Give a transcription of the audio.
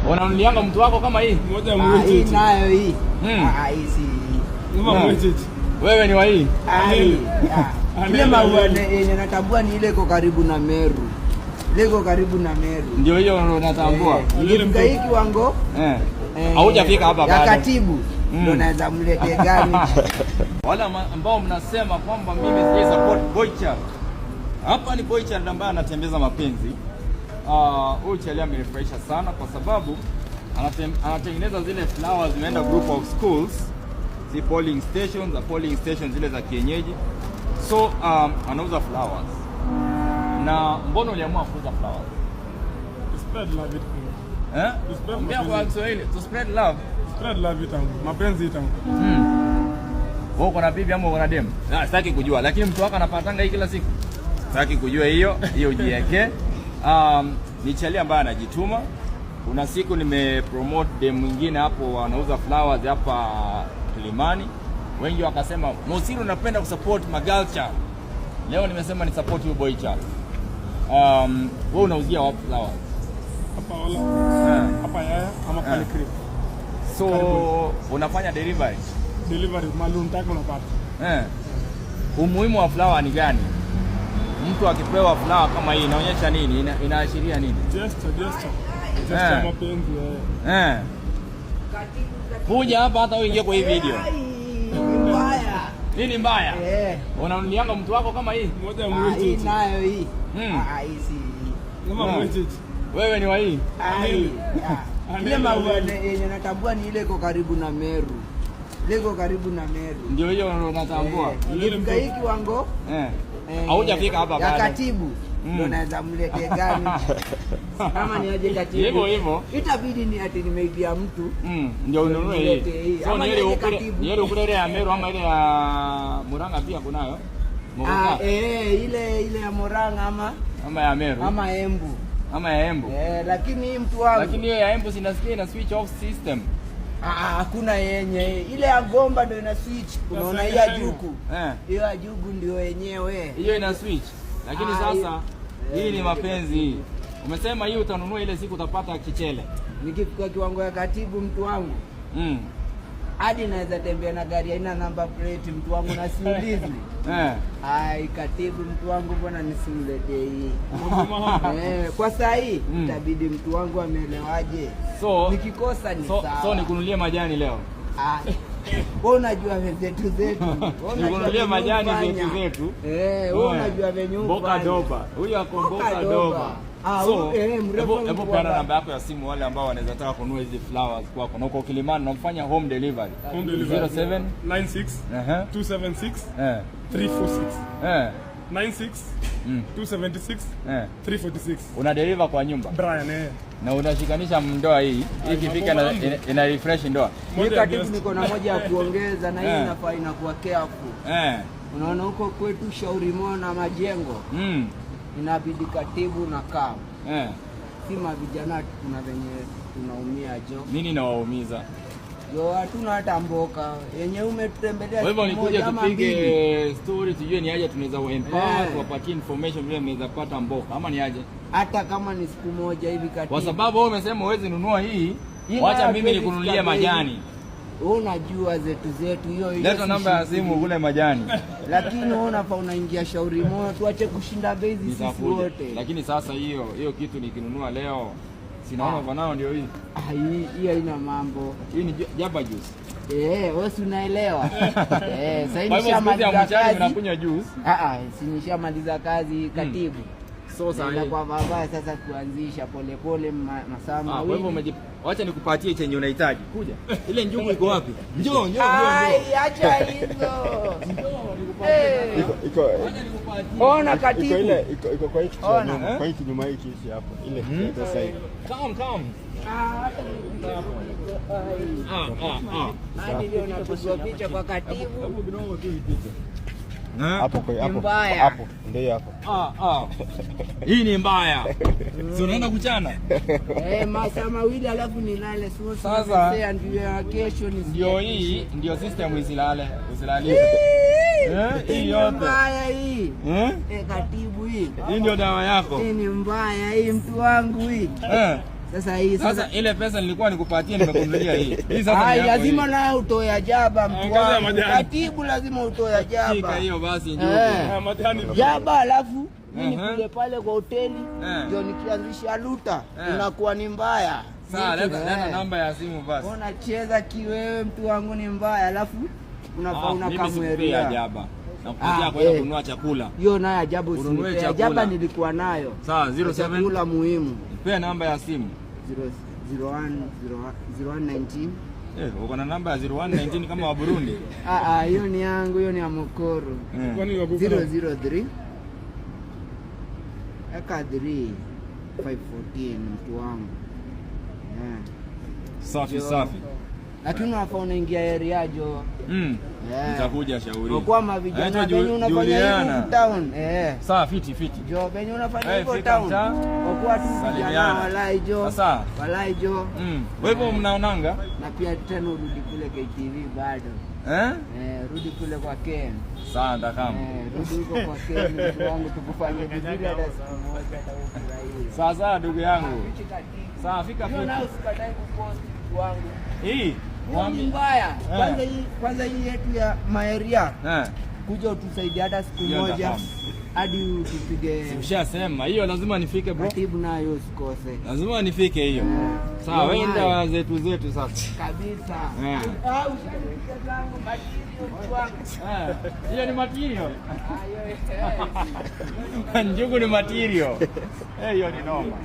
Unanulianga mtu wako kama hii? Moja mwezi. Hii nayo hii. Hii si. Mwezi. Wewe ni wa hii? Ile maua yenye natambua ni ile iko karibu na Meru. Ile iko karibu na Meru. Ndio hiyo unatambua. Ikifika hii kiwango haujafika hapa bado. Ya katibu ndio naweza mlete gani? Wale ambao mnasema kwamba mimi sija support Boycha. Hapa ni Boycha ambaye anatembeza mapenzi. Huyu Chalia amenifurahisha sana kwa sababu anatengeneza zile flowers zimeenda group of schools, si polling stations zile za kienyeji. So anauza flowers. Na mbona uliamua kuuza flowers? To spread love it. To spread kwa Kiswahili, to spread love. Spread love it, mapenzi it. Wewe uko na bibi ama uko na demu? Sitaki kujua, lakini mtu wako anapatanga hii kila siku. Sitaki kujua hiyo ujiweke. Ni Chalia ambaye anajituma. Kuna siku nimepromote demu mwingine hapo anauza flowers hapa Kilimani. Wengi wakasema, "Mosiru unapenda kusupport magalcha." Leo nimesema ni support you Boycha. Wewe unauzia wapi flowers? Hapa wala. Hapa yaya ama pale cream. So unafanya delivery malum tako unapata. Umuhimu wa flower ni gani? Mtu akipewa flower kama hii inaonyesha nini? Inaashiria nini? Gesture mapenzi. Kuja hapa hata uingie kwa hii video. Mbaya. Nini mbaya? Unanulianga mtu wako kama hii? Moja mwezi. Hii nayo hii. Hii si. Mwezi. Wewe ni wa hii? Ile maua yenye natambua ni ile iko karibu na Meru. Ile iko karibu na Meru. Ndio hiyo unatambua. Ikifika hii kiwango haujafika hapa bado. Ya katibu ndio naweza mlete gani? Kama ni aje katibu. Hivyo. Itabidi ni ati nimeibia mtu. Ndio ununue hii. So ni ile ukule ya Meru ama ile ya Murang'a pia kunayo? Ile ya Murang'a ama ya Meru. Ama Embu. Ama ya Embu. Lakini hii mtu wangu. Lakini hiyo ya Embu sinasikia ina switch off system. Hakuna yenye. Ile ya Gomba ndio ina switch. Unaona hii ya Juku. Hiyo ya Juku ndio yenyewe. Hiyo ina switch. Lakini sasa hii ni mapenzi. Umesema hii utanunua ile siku utapata kichele. Nikifika kiwango ya katibu mtu wangu. Hadi naweza tembea na gari haina number plate mtu wangu na siulizi. Katibu mtu wangu mbona nisimlete hii? Kwa saa hii itabidi mtu wangu ameelewaje? So nikikosa ni sawa. So nikununulie majani leo. Wewe unajua zetu. Nikununulie majani zetu. Wewe unajua venye Mboka doba. Huyu ako Mboka doba. So, hebu peana namba yako ya simu wale ambao wanaweza taka kununua hizi flowers kwako. Na uko Kilimani na unafanya home delivery. 0796 276 346. 96 276 346. Una deliver kwa nyumba. Brian na unashikanisha ndoa hii ikifika ina refresh ndoa. Mimi katibu niko na moja ya kuongeza na hii inafaa inakuwa careful. Unaona huko kwetu Shauri Moyo na Majengo. Inabidi katibu na kaa. Sima vijana kuna venye tunaumia jo. Nini nawaumiza? Yo hatuna hata mboka. Yenye umetutembelea. Kwa hivyo nikuja tupige story tujue ni aje tunaweza empower kuwapatia information vile mnaweza kupata mboka ama ni aje? Hata kama ni siku moja hivi katibu. Kwa sababu wewe umesema huwezi nunua hii, wacha mimi nikununulie majani. Wewe unajua zetu hiyo. Leta namba ya simu kule majani. Lakini wewe unafaa unaingia Shauri Moyo tuache kushinda base sisi wote. Lakini sasa hiyo kitu nikinunua leo sinaona kwa nao ndio hii. Hii haina mambo. Hii ni jaba juice. Wewe si unaelewa. Sasa hivi nishamaliza kazi nakunywa juice. Si nishamaliza kazi katibu. So sasa kwa baba sasa kuanzisha polepole masaa mawili. Kwa hivyo acha nikupatie chenye unahitaji. Kuja. Ile njugu iko wapi? Njoo. Acha hizo. Iko. Ona katibu. Iko kwa hiki kwa hiki nyuma hiki hapo. Ile sasa hivi. Come. Ndio napotoa picha kwa katibu. Hapo kidogo tu picha. Hapo ndio hapo. Hii ni mbaya. Si unaenda kuchana? Masaa mawili alafu nilale sasa ndio kesho ni ndio hii ndio system usilale. Hii yote. Mbaya hii. Katibu hii. Hii ndio dawa yako. Hii ni mbaya hii mtu wangu hii. Sasa ile pesa nilikuwa nikupatie nimekununulia hii. Hii sasa ni lazima na utoe ajaba mtu wangu. Katibu lazima utoe ajaba. Shika hiyo basi njoo. Jaba alafu mimi kule pale kwa hoteli ndio nikianzisha luta inakuwa ni mbaya. Sawa, leta namba ya simu basi. Unacheza kiwewe mtu wangu ni mbaya alafu unafaa unakamweria ajaba. Nakupatia kwenda kununua chakula. Hiyo nayo ajabu usinunue ajaba nilikuwa nayo. Sawa 07 chakula muhimu. Pea namba ya simu. 0119. Uko na namba ya 0119 kama wa Burundi? Hiyo ni yangu, hiyo ni ya Mokoro. 003 aka 3 514 mtu wangu. Safi safi. Lakini unafaa unaingia area jo. Nitakuja shauri. Kwa mavijana wenye unafanya hivi town. Sawa fiti. Jo wenye unafanya hivi town. Kwa tu vijana walai jo. Sawa. Walai jo. Wewe mnaonanga? Na pia tena urudi kule KTV bado. Rudi kule kwa Ken. Sawa ndakama. Rudi huko kwa Ken mtu wangu tukufanye vizuri hata siku moja hata ufurahie. Sawa ndugu yangu. Sawa fika fiti. Na usikatae kupost wangu. Hii ni mbaya. Kwanza hii yetu ya maeria. Kuja utusaidie hata siku moja hadi utupige. Ushasema hiyo lazima nifike bro. Katibu nayo usikose. Lazima nifike hiyo. Sawa, wenda zetu sasa. Kabisa. Ushirika zangu material. Hiyo ni material. Njugu ni material. Hiyo ni noma.